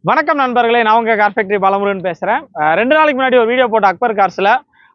வணக்கம் நண்பர்களே, நான் உங்கள் கார் ஃபேக்டரி பாலமுருகன் பேசுகிறேன். 2 நாளைக்கு முன்னாடி ஒரு வீடியோ போட்ட அக்பர் கார்ஸில்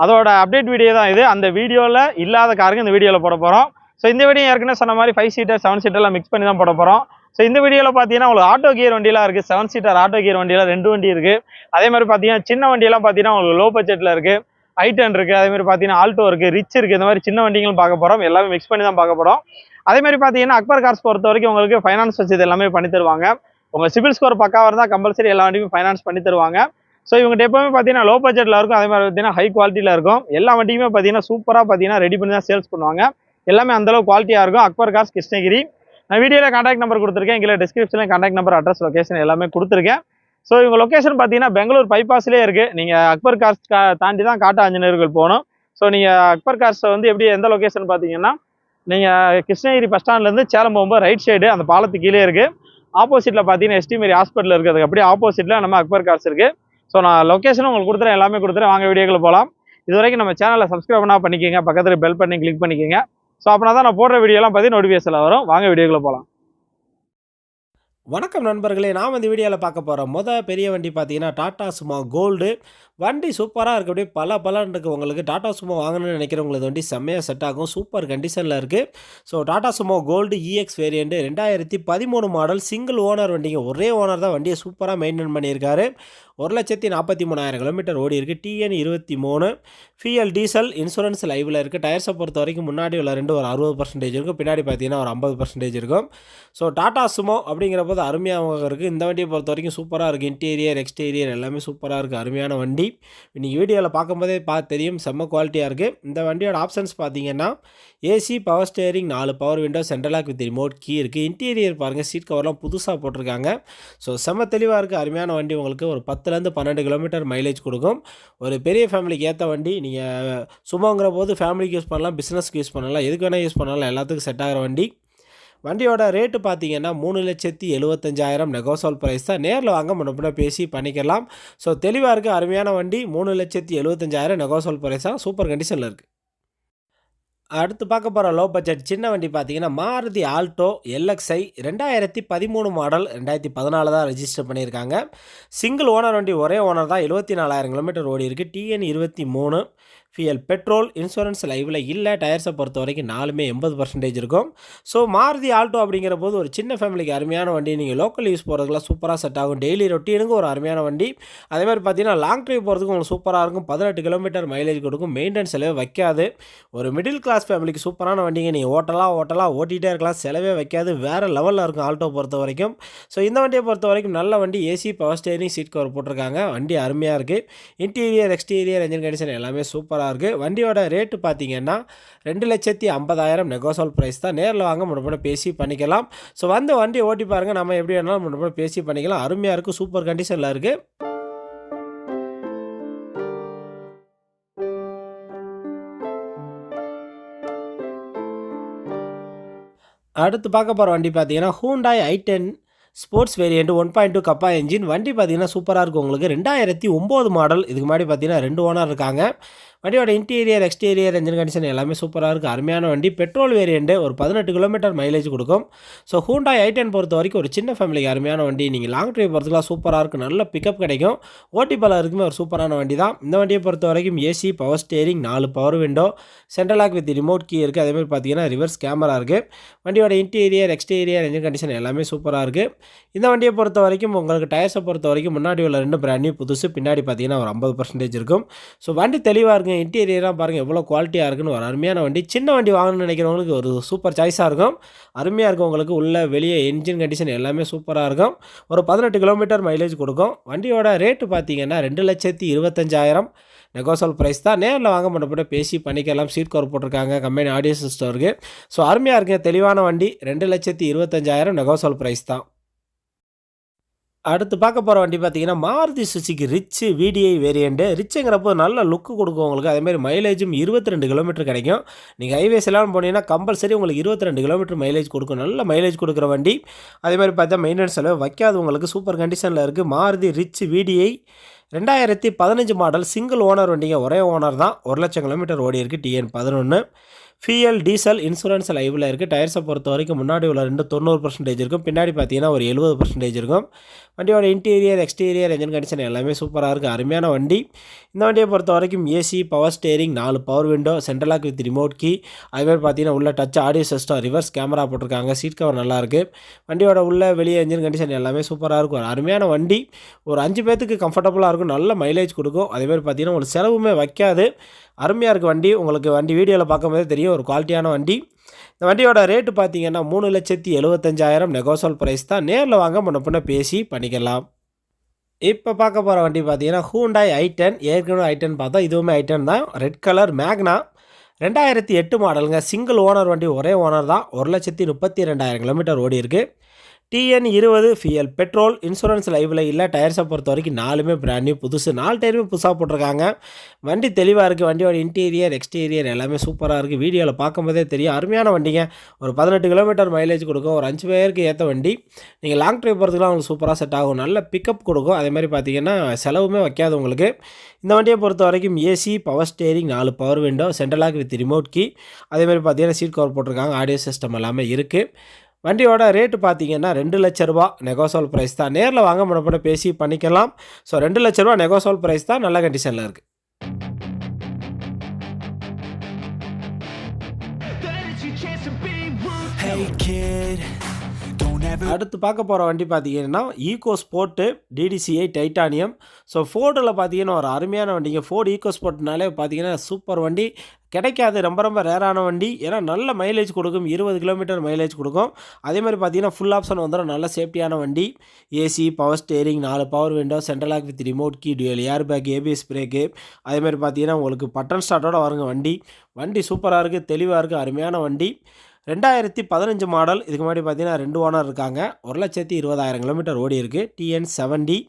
அதோட அப்டேட் வீடியோ தான் இது. அந்த வீடியோவில் இல்லாத காருக்கு இந்த வீடியோவில் போட போகிறோம். ஸோ இந்த வீடியோ ஏற்கனவே சொன்ன மாதிரி 5 சீட்டர் 7 சீட்டர்லாம் மிக்ஸ் பண்ணி தான் போட போகிறோம். ஸோ இந்த வீடியோவில் பார்த்தீங்கன்னா உங்களுக்கு ஆட்டோ கியர் வண்டியெலாம் இருக்குது. 7 சீட்டர் ஆட்டோ கியர் வண்டியில் 2 வண்டி இருக்குது. அதே மாதிரி பார்த்தீங்கன்னா சின்ன வண்டியெல்லாம் பார்த்தீங்கன்னா உங்களுக்கு லோ பட்ஜெட்டில் இருக்குது. ஐ10 இருக்குது, அதே மாதிரி பார்த்தீங்கன்னா ஆல்டோ இருக்குது, ரிச் இருக்குது. இந்த மாதிரி சின்ன வண்டிகளும் பார்க்க போகிறோம். எல்லாமே மிக்ஸ் பண்ணி தான் பார்க்க போகிறோம். அதே மாதிரி பார்த்தீங்கன்னா அக்பர் கார்ஸ் பொறுத்த வரைக்கும் உங்களுக்கு ஃபைனான்ஸ் வசதி எல்லாமே பண்ணி தருவாங்க. உங்கள் சிபில் ஸ்கோர் பக்காவாக இருந்தால் கம்பல்சரி எல்லா வண்டியும் ஃபைனான்ஸ் பண்ணி தருவாங்க. ஸோ இவங்ககிட்ட எப்பவுமே பார்த்தீங்கன்னா லோ பட்ஜெட்டில் இருக்கும், அதே மாதிரி பார்த்தீங்கன்னா ஹை குவாலிட்டியில் இருக்கும். எல்லா வண்டியுமே பார்த்தீங்கன்னா சூப்பராக பார்த்தீங்கன்னா ரெடி பண்ணி தான் சேல்ஸ் பண்ணுவாங்க. எல்லாமே அந்தளவு குவாலிட்டியாக இருக்கும். அக்பர் கார்ஸ் கிருஷ்ணகிரி. நான் வீடியோவில் கான்டாக்ட் நம்பர் கொடுத்துருக்கேன், கீழே டிஸ்கிரிப்ஷனில் கான்டாக்ட் நம்பர், அட்ரஸ், லொகேஷன் எல்லாமே கொடுத்துருக்கேன். ஸோ இவங்க லொகேஷன் பார்த்தீங்கன்னா பெங்களூர் பைபாஸ்லேயே இருக்குது. நீங்கள் அக்பர் கார்ஸ் தாண்டி தான் காட்டு ஆஞ்சநேயர்கள் போகணும். ஸோ நீங்கள் அக்பர் கார்ஸை வந்து எப்படி எந்த லொகேஷன் பார்த்தீங்கன்னா நீங்கள் கிருஷ்ணகிரி பஸ் ஸ்டாண்ட்லேருந்து சேலம் போகும்போது ரைட் சைடு அந்த பாலத்துக்கு கீழே இருக்குது. ஆப்போசிட்டில் பார்த்தீங்கன்னா எஸ்டி மாரி ஹாஸ்பிட்டல் இருக்குது. அதுக்கு அப்படியே ஆப்போசிட்டில் நம்ம அக்பர் கார்ஸ் இருக்குது. ஸோ நான் லொக்கேஷனும் உங்களுக்கு கொடுத்துறேன், எல்லாமே கொடுத்துறேன். வாங்க வீடியோக்குள்ள போகலாம். இது வரைக்கும் நம்ம சேனலை சப்ஸ்கிரைப் பண்ணால் பண்ணிக்கோங்க, பக்கத்தில் பெல் பண்ணி கிளிக் பண்ணிக்கோங்க. ஸோ அப்படின்னா தான் நான் போடுற வீடியோலாம் பார்த்து நோட்டிஃபிகேஷனில் வரும். வாங்க வீடியோக்குள்ள போகலாம். வணக்கம் நண்பர்களே, நாம் இந்த வீடியோவில் பார்க்க போகிற பெரிய வண்டி பார்த்தீங்கன்னா டாடா சுமோ கோல்டு. வண்டி சூப்பராக இருக்குது, அப்படியே பலன்னு இருக்குது. உங்களுக்கு டாடா சுமோ வாங்கணும்னு நினைக்கிறவங்களுக்கு வண்டி செம்மையாக செட் ஆகும், சூப்பர் கண்டிஷனில் இருக்குது. So Tata Sumo Gold EX variant 2013 model, single owner வண்டிங்க. ஒரே ஓனர் தான் வண்டியை சூப்பராக மெயின்டைன் பண்ணியிருக்காரு. 1,43,000 கிலோமீட்டர் ஓடி இருக்குது. டிஎன் 23, ஃபிஎல் டீசல், இன்சூரன்ஸ் லைவில் இருக்குது. டயர்ஸை பொறுத்த வரைக்கும் முன்னாடி உள்ள ரெண்டு ஒரு 60% இருக்கும், பின்னாடி பார்த்தீங்கன்னா ஒரு 50% இருக்கும். ஸோ டாடா சுமோ அப்படிங்கிற போது அருமையாக இருக்குது. இந்த வண்டியை பொறுத்த வரைக்கும் சூப்பராக இருக்குது. இன்டீரியர் எக்ஸ்டீரியர் எல்லாமே சூப்பராக இருக்குது, அருமையான வண்டி. இன்றைக்கி வீடியோவில் பார்க்கும்போதே தெரியும், செம்ம குவாலிட்டியாக இருக்குது. இந்த வண்டியோட ஆப்ஷன்ஸ் பார்த்தீங்கன்னா AC, power steering, 4 power window, central lock with remote key இருக்குது. இன்டீரியர் பாருங்கள், சீட் கவர்லாம் புதுசாக போட்டிருக்காங்க. ஸோ செம்ம தெளிவாக இருக்குது, அருமையான வண்டி. உங்களுக்கு ஒரு 10லேருந்து 12 கிலோமீட்டர் மைலேஜ் கொடுக்கும். ஒரு பெரிய ஃபேமிலிக்கு ஏற்ற வண்டி. நீங்கள் சும்மாங்கிற போது ஃபேமிலிக்கு யூஸ் பண்ணலாம், பிஸ்னஸ்க்கு யூஸ் பண்ணலாம், எதுக்கு வேணால் யூஸ் பண்ணலாம், எல்லாத்துக்கும் செட் ஆகிற வண்டி. வண்டியோட ரேட்டு பார்த்தீங்கன்னா 3,75,000 நெகோசியபிள் ப்ரைஸ் தான். நேரில் வாங்க முன்னே பேசி பண்ணிக்கலாம். ஸோ தெளிவாக இருக்குது, அருமையான வண்டி. 3,75,000 நெகோசியபிள் ப்ரைஸ் தான், சூப்பர் கண்டிஷனில் இருக்குது. அடுத்து பார்க்க போகிற லோ பட்ஜெட் சின்ன வண்டி பார்த்தீங்கன்னா மாருதி ஆல்டோ எல்எக்ஸ்ஐ 2013 மாடல், 2014 தான் ரெஜிஸ்டர் பண்ணியிருக்காங்க. சிங்கிள் ஓனர் வண்டி, ஒரே ஓனர் தான். 74,000 கிலோமீட்டர் ஓடி இருக்குது. டிஎன் 23, ஃபியல் பெட்ரோல், இன்சூரன்ஸ் லைவில் இல்லை. டயர்ஸை பொறுத்த வரைக்கும் 4மே 80% இருக்கும். ஸோ மாருதி ஆல்டோ அப்படிங்கிற போது ஒரு சின்ன ஃபேமிலிக்கு அருமையான வண்டி. நீங்கள் லோக்கல் யூஸ் போகிறதுக்குலாம் சூப்பராக செட் ஆகும். டெய்லி ரொட்டீனுக்கு ஒரு அருமையான வண்டி. அதே மாதிரி பார்த்தீங்கன்னா லாங் ட்ரைவ் போகிறதுக்கு உங்களுக்கு சூப்பராக இருக்கும். 18 கிலோமீட்டர் மைலேஜ் கொடுக்கும். மெயின்டெனன்ஸ் செலவே வைக்காது. ஒரு மிடில் கிளாஸ் ஃபேமிலிக்கு சூப்பரான வண்டிங்க. நீங்கள் ஓட்டலாம் ஓட்டிகிட்டே இருக்கலாம், செலவே வைக்காது. வேறு லெவலில் இருக்கும் ஆல்டோ பொறுத்த வரைக்கும். ஸோ இந்த வண்டியை பொறுத்த வரைக்கும் நல்ல வண்டி. AC, power steering, seat cover போட்டிருக்காங்க. வண்டி அருமையாக இருக்குது. இன்டீரியர் எக்ஸ்டீரியர் என்ஜின் கண்டிஷன் எல்லாமே சூப்பராக இருக்குது. வண்டியோட ரேட்டு பார்த்தீங்கன்னா 2,50,000 நெகோசியபிள் ப்ரைஸ் தான். நேரில் வாங்க முன்னே பேசி பண்ணிக்கலாம். ஸோ வந்து வண்டி ஓட்டி பாருங்கள், நம்ம எப்படி வேணாலும் முன்னே பேசி பண்ணிக்கலாம். அருமையாக இருக்குது, சூப்பர் கண்டிஷனில் இருக்குது. அடுத்து பார்க்க போகிற வண்டி பார்த்தீங்கன்னா ஹூண்டாய் i10 ஸ்போர்ட்ஸ் வேரியண்ட் 1.2 கப்பா என்ஜின். வண்டி பார்த்தீங்கன்னா சூப்பராக இருக்கும். உங்களுக்கு 2009 மாடல். இதுக்கு முன்னாடி பார்த்தீங்கன்னா 2 ஓனர் இருக்காங்க. வண்டியோட இன்டீரியர் எக்ஸ்டீரியர் என்ஜின் கண்டிஷன் எல்லாமே சூப்பராக இருக்குது, அருமையான வண்டி. பெட்ரோல் வேரியண்ட்டு, ஒரு 18 கிலோமீட்டர் மைலேஜ் கொடுக்கும். ஸோ ஹூண்டாய் i10 பொறுத்த வரைக்கும் ஒரு சின்ன ஃபேமிலிக்கு அருமையான வண்டி. நீங்கள் லாங் ட்ரைவ் போகிறதுக்குலாம் சூப்பராக இருக்குது, நல்ல பிக்கப் கிடைக்கும். ஓட்டி இருக்குமே ஒரு சூப்பரான வண்டி தான். இந்த வண்டியை பொறுத்த வரைக்கும் AC, power steering, 4 power window, central lock with remote key இருக்குது. அதேமாதிரி பார்த்தீங்கன்னா ரிவர்ஸ் கேமரா இருக்குது. வண்டியோட இன்டீரியர் எக்ஸ்டீரியர் என்ஜின் கண்டிஷன் எல்லாமே சூப்பராக இருக்குது. இந்த வண்டியை பொறுத்த வரைக்கும் உங்களுக்கு டயர்ஸை பொறுத்த வரைக்கும் முன்னாடி உள்ள 2 பிராண்ட் நியூ புதுசு, பின்னாடி பார்த்தீங்கன்னா ஒரு 50% இருக்கும். ஸோ வண்டி தெளிவாக இருக்குது. இன்டீரியராக பாருங்கள் எவ்வளோ குவாலிட்டியாக இருக்குன்னு. ஒரு அருமையான வண்டி. சின்ன வண்டி வாங்கணும்னு நினைக்கிறவங்களுக்கு ஒரு சூப்பர் சாய்ஸாக இருக்கும், அருமையாக இருக்கும். உங்களுக்கு உள்ள வெளியே என்ஜின் கண்டிஷன் எல்லாமே சூப்பராக இருக்கும். ஒரு 18 கிலோமீட்டர் மைலேஜ் கொடுக்கும். வண்டியோட ரேட்டு பார்த்தீங்கன்னா 2,25,000 நெகோசியபிள் ப்ரைஸ் தான். நேரில் வாங்க முன்னே பேசி பண்ணிக்கலாம். சீட் கவர் போட்டிருக்காங்க, கம்பெனி ஆடியோ சிஸ்டம் இருக்குது. ஸோ அருமையாக இருக்குங்க, தெளிவான வண்டி. 2,25,000 நெகோசியபிள் ப்ரைஸ் தான். அடுத்து பார்க்க போகிற வண்டி பார்த்தீங்கன்னா Maruti Suzuki Ritz VDI variant. ரிச்சுங்கிறப்போ நல்ல லுக்கு கொடுக்கும் உங்களுக்கு. அதேமாதிரி மைலேஜும் 22 கிலோமீட்டர் கிடைக்கும். நீங்கள் ஹைவேஸ் எல்லாம் போனீங்கன்னா கம்பல்சரி உங்களுக்கு 22 கிலோமீட்டர் மைலேஜ் கொடுக்கும். நல்ல மைலேஜ் கொடுக்குற வண்டி. அதேமாதிரி பார்த்தா மெயின்டெனன்ஸ் செலவு வைக்காது, உங்களுக்கு சூப்பர் கண்டிஷனில் இருக்குது. Maruti rich VDI 2015 model, single owner வண்டிங்க. ஒரே ஓனர் தான். 1,00,000 கிலோமீட்டர் ஓடி இருக்குது. டிஎன் 11, ஃபியல் டீசல், இன்சூரன்ஸ் லைவில் இருக்குது. டயர்ஸை பொறுத்த வரைக்கும் முன்னாடி உள்ள 90% இருக்கும், பின்னாடி பார்த்தீங்கன்னா ஒரு 70% இருக்கும். வண்டியோட இன்டீரியர் எக்ஸ்டீரியர் என்ஜின் கண்டிஷன் எல்லாமே சூப்பராக இருக்குது. அருமையான வண்டி. இந்த வண்டியை பொறுத்த வரைக்கும் AC, power steering, 4 power window, central lock with remote key, அதுமாதிரி பார்த்தீங்கன்னா உள்ள touch audio system, reverse camera போட்டிருக்காங்க. சீட் கவர் நல்லாயிருக்கு. வண்டியோட உள்ள வெளியே என்ஜின் கண்டிஷன் எல்லாமே சூப்பராக இருக்கும். ஒரு அருமையான வண்டி. ஒரு 5 பேத்துக்கு கம்ஃபர்டபுளாக இருக்கும். நல்ல மைலேஜ் கொடுக்கும். அதேமாதிரி பார்த்தீங்கன்னா உங்களுக்கு செலவுமே வைக்காது. அருமையாக இருக்குது வண்டி. உங்களுக்கு வண்டி வீடியோவில் பார்க்கும்போதே தெரியும் ஒரு குவாலிட்டியான வண்டி. இந்த வண்டியோட ரேட்டு பார்த்தீங்கன்னா 3,75,000 நெகோசியபிள் ப்ரைஸ் தான். நேரில் வாங்க முன்ன பேசி பண்ணிக்கலாம். இப்போ பார்க்க போகிற வண்டி பார்த்தீங்கன்னா ஹூண்டாய் i10. ஏற்கனவே i10 பார்த்தா இதுவுமே i10 தான். ரெட் கலர் மேக்னா 2008 மாடலுங்க. சிங்கிள் ஓனர் வண்டி, ஒரே ஓனர் தான். 1,32,000 கிலோமீட்டர் ஓடி இருக்குது. TN20 ஃபியல் petrol. இன்சூரன்ஸ் லைவில் இல்லை. டயர்ஸை பொறுத்த வரைக்கும் 4மே பிராண்ட் நியூ புதுசு. 4 டயருமே புதுசாக போட்டிருக்காங்க. வண்டி தெளிவாக இருக்குது. வண்டியோட இன்டீரியர் எக்ஸ்டீரியர் எல்லாமே சூப்பராக இருக்குது. வீடியோவில் பார்க்கும்போதே தெரியும். அருமையான வண்டிங்க. ஒரு 18 கிலோமீட்டர் மைலேஜ் கொடுக்கும். ஒரு 5 பேருக்கு ஏற்ற வண்டி. நீங்கள் லாங் ட்ரைவ் போகிறதுக்குலாம் உங்களுக்கு சூப்பராக செட் ஆகும். நல்ல பிக்கப் கொடுக்கும். அதே மாதிரி பார்த்தீங்கன்னா செலவுமே வைக்காது உங்களுக்கு. இந்த வண்டியை பொறுத்த வரைக்கும் AC, power steering, 4 power window, central lock with remote key, அதேமாதிரி பார்த்தீங்கன்னா சீட் கவர் போட்டிருக்காங்க. ஆடியோ சிஸ்டம் எல்லாமே இருக்குது. வண்டியோட ரேட்டு பார்த்தீங்கன்னா 2 லட்ச ரூபா நெகோசியபிள் ப்ரைஸ் தான். நேரில் வாங்க முன்ன பேசி பண்ணிக்கலாம். ஸோ 2 லட்ச ரூபா நெகோசியபிள் ப்ரைஸ் தான். நல்ல கண்டிஷனில் இருக்குது. அடுத்து பார்க்க போகிற வண்டி பார்த்தீங்கன்னா EcoSport DDCI Titanium. So ஃபோர்டில் பார்த்தீங்கன்னா ஒரு அருமையான வண்டிங்க. ஃபோர்டு ஈகோ ஸ்போர்ட்னாலே பார்த்தீங்கன்னா சூப்பர் வண்டி. கிடைக்காது. ரொம்ப ரேரான வண்டி. ஏன்னா நல்ல மைலேஜ் கொடுக்கும். 20 கிலோமீட்டர் மைலேஜ் கொடுக்கும். அதே மாதிரி பார்த்தீங்கன்னா ஃபுல் ஆப்ஷன் வந்துடும். நல்ல சேஃப்டியான வண்டி. AC, power steering, 4 power window, central lock with remote key, dual airbag, ABS brake, அதேமாதிரி பார்த்தீங்கன்னா உங்களுக்கு பட்டன் ஸ்டார்ட்டோட வருங்க வண்டி. வண்டி சூப்பராக இருக்குது. தெளிவாக இருக்குது. அருமையான வண்டி. 2015 மாடல். இதுக்கு முன்னாடி பார்த்தீங்கன்னா 2 ஓனர் இருக்காங்க. 1,20,000 கிலோமீட்டர் ஓடி இருக்குது. TN70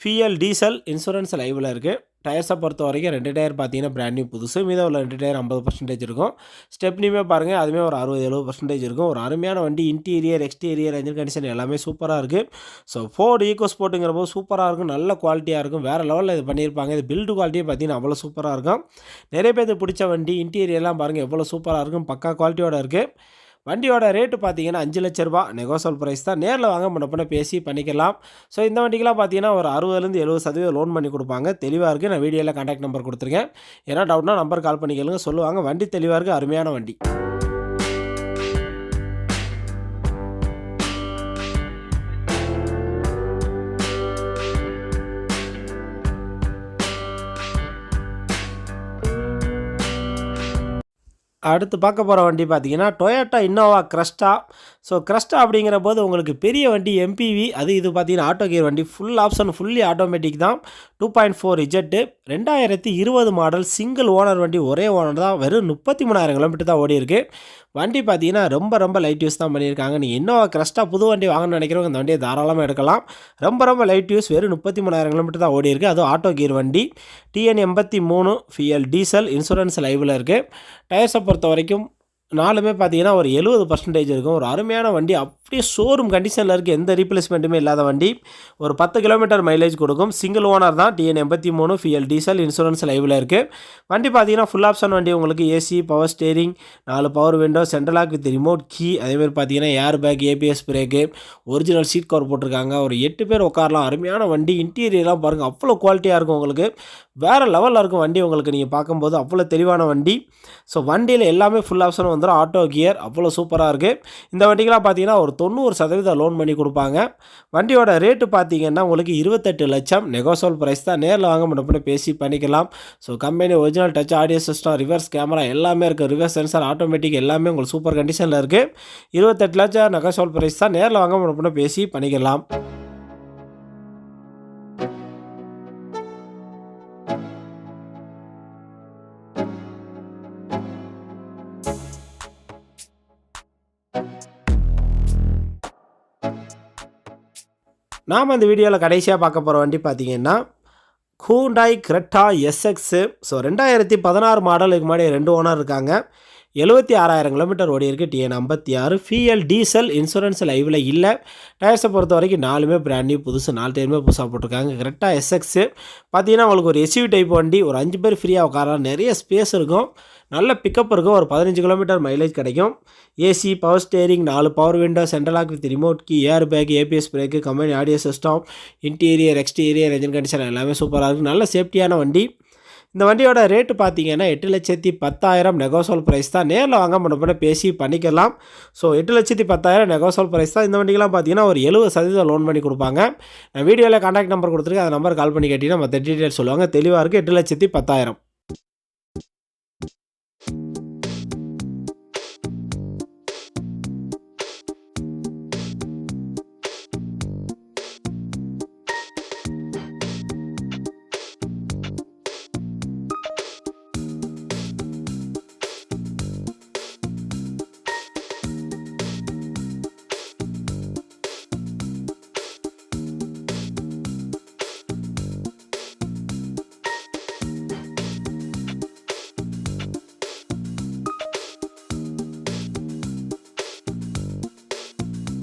ஃபியல் diesel. இன்சூரன்ஸ் லைவில் இருக்குது. டயர்ஸை பொறுத்த வரைக்கும் 2 டயர் பார்த்தீங்கன்னா பிராண்ட் நியூ புதுசு. மீதம் உள்ள 2 டயர் 50% இருக்கும். ஸ்டெப்னியுமே பாருங்கள், அதுவுமே ஒரு 60-70% இருக்கும். ஒரு அருமையான வண்டி. இன்டீரியர் எக்ஸ்டீரியர் என்ஜின் கண்டிஷன் எல்லாமே சூப்பராக இருக்குது. ஸோ ஃபோர்டு ஈகோ ஸ்போர்ட்டுங்கிற போது சூப்பராக இருக்கும். நல்ல குவாலிட்டியாக இருக்கும். வேறு லெவலில் இது பண்ணியிருப்பாங்க. இது பில்டு குவாலிட்டியே பார்த்தீங்கன்னா அவ்வளோ சூப்பராக இருக்கும். நிறைய பேருக்கு பிடிச்ச வண்டி. இன்டீரியர்லாம் பாருங்கள் எவ்வளோ சூப்பராக இருக்கும். பக்கா குவாலிட்டியோட இருக்குது. வண்டியோட ரேட்டு பார்த்தீங்கன்னா 5 லட்ச ரூபா நெகோசியபிள் ப்ரைஸ் தான். நேரில் வாங்க முன்ன பேசி பண்ணிக்கலாம். ஸோ இந்த வண்டிக்கெலாம் பார்த்தீங்கன்னா ஒரு 60-70% லோன் பண்ணி கொடுப்பாங்க. தெளிவாக இருக்குது. நான் வீடியோவில் கான்டாக்ட் நம்பர் கொடுத்துருக்கேன். ஏன்னா டவுட்னா நம்பர் கால் பண்ணி கேளுங்க, சொல்லுவாங்க. வண்டி தெளிவாக இருக்குது. அருமையான வண்டி. அடுத்து பார்க்க போகிற வண்டி பார்த்தீங்கன்னா டொயோட்டா இன்னோவா கிரஸ்டா. ஸோ கிரஸ்டா அப்படிங்கிற போது உங்களுக்கு பெரிய வண்டி MPV. இது பார்த்தீங்கன்னா autogear வண்டி. ஃபுல் ஆப்ஷன், ஃபுல்லி ஆட்டோமேட்டிக் தான். 2.4 இஜெட்டு. 2020 மாடல். சிங்கிள் ஓனர் வண்டி, ஒரே ஓனர் தான். வெறும் 33,000 கிலோமீட்டர் தான் ஓடி இருக்குது. வண்டி பார்த்தீங்கன்னா ரொம்ப லைட் யூஸ் தான் பண்ணியிருக்காங்க. நீங்கள் இன்னோவா கிரஸ்டா புது வண்டி வாங்கணும்னு நினைக்கிறவங்க இந்த வண்டியை தாராளமாக எடுக்கலாம். ரொம்ப லைட் யூஸ். வெறும் 33,000 கிலோமீட்டர் தான் ஓடி இருக்குது. அதுவும் autogear வண்டி. TN83 ஃபியல் diesel. இன்சூரன்ஸ் லைவில் இருக்குது. டயர்ஸை பொறுத்த வரைக்கும் 4மே பார்த்தீங்கன்னா ஒரு 70% இருக்கும். ஒரு அருமையான வண்டி. அப்படியே ஷோரூம் கண்டிஷனில் இருக்குது. எந்த ரீப்ளேஸ்மெண்ட்டுமே இல்லாத வண்டி. ஒரு 10 கிலோமீட்டர் மைலேஜ் கொடுக்கும். சிங்கிள் ஓனர் தான். TN83 ஃபியல் diesel. இன்சூரன்ஸ் லைவில் இருக்குது. வண்டி பார்த்தீங்கன்னா ஃபுல் ஆப்ஷன் வண்டி. உங்களுக்கு AC, power steering, 4 power window, central lock with remote key, அதேமாதிரி பார்த்தீங்கன்னா airbag, ABS brake, original seat cover போட்டிருக்காங்க. ஒரு 8 பேர் உட்காரலாம். அருமையான வண்டி. இன்டீரியர்லாம் பாருங்கள் அவ்வளோ குவாலிட்டியாக இருக்கும். உங்களுக்கு வேறு லெவலில் இருக்கும் வண்டி. உங்களுக்கு நீங்கள் பார்க்கும்போது அவ்வளோ தெளிவான வண்டி. ஸோ வண்டியில் எல்லாமே ஃபுல் ஆப்ஷன் வந்துடும். ஆட்டோ கியர் அவ்வளோ சூப்பராக இருக்குது. இந்த வண்டிக்கெலாம் பார்த்தீங்கன்னா ஒரு 90% லோன் பண்ணி கொடுப்பாங்க. வண்டியோட ரேட்டு பார்த்தீங்கன்னா உங்களுக்கு 28 லட்சம் நெகோசியபிள் ப்ரைஸ் தான். நேரில் வாங்க முன்ன பேசி பண்ணிக்கலாம். So company original touch audio system, reverse camera எல்லாமே இருக்குது. ரிவர்ஸ் சென்சார், ஆட்டோமேட்டிக் எல்லாமே உங்களுக்கு சூப்பர் கண்டிஷனில் இருக்குது. 28 லட்சம் நெகோசியபிள் ப்ரைஸ் தான். நேரில் வாங்க முன்ன பேசி பண்ணிக்கலாம். நாம் இந்த வீடியோவில் கடைசியாக பார்க்க போகிற வண்டி பார்த்தீங்கன்னா ஹூண்டாய் கிரெட்டா SX. ஸோ 2016 மாடலுக்கு முன்னாடி 2 ஓனர் இருக்காங்க. 76,000 கிலோமீட்டர் ஓடி இருக்குது. TN56 ஃபியல் diesel. இன்சூரன்ஸ் லைவில் இல்லை. டயர்ஸை பொறுத்த வரைக்கும் 4மே பிராண்ட் நியூ புதுசு. 4 டயருமே புதுசாக போட்டிருக்காங்க. கிரெட்டா SX பார்த்தீங்கன்னா உங்களுக்கு ஒரு SUV டைப் வண்டி. ஒரு 5 பேர் ஃப்ரீயாக உட்காரலாம். நிறைய ஸ்பேஸ் இருக்கும். நல்ல பிக்கப் இருக்கும். ஒரு 15 கிலோமீட்டர் மைலேஜ் கிடைக்கும். AC, power steering, 4 power window, central lock with remote key, airbag, ABS brake, company audio system, interior, exterior, engine condition எல்லாமே சூப்பராக இருக்குது. நல்ல சேஃப்டியான வண்டி. இந்த வண்டியோட ரேட்டு பார்த்தீங்கன்னா 8,10,000 நெகோசல் ப்ரைஸ் தான். நேரில் வாங்க முன்ன பேசி பண்ணிக்கலாம். ஸோ 8,10,000 நெகோசல் ப்ரைஸ் தான். இந்த வண்டிக்கெலாம் பார்த்தீங்கன்னா ஒரு 70% லோன் பண்ணி கொடுப்பாங்க. நான் வீடியோவில் கான்டாக்ட் நம்பர் கொடுத்துருக்கேன். அந்த நம்பர் கால் பண்ணி கேட்டிங்கன்னா மற்ற டீட்டெயில்ஸ் சொல்லுவாங்க. தெளிவாக இருக்குது. 8,10,000.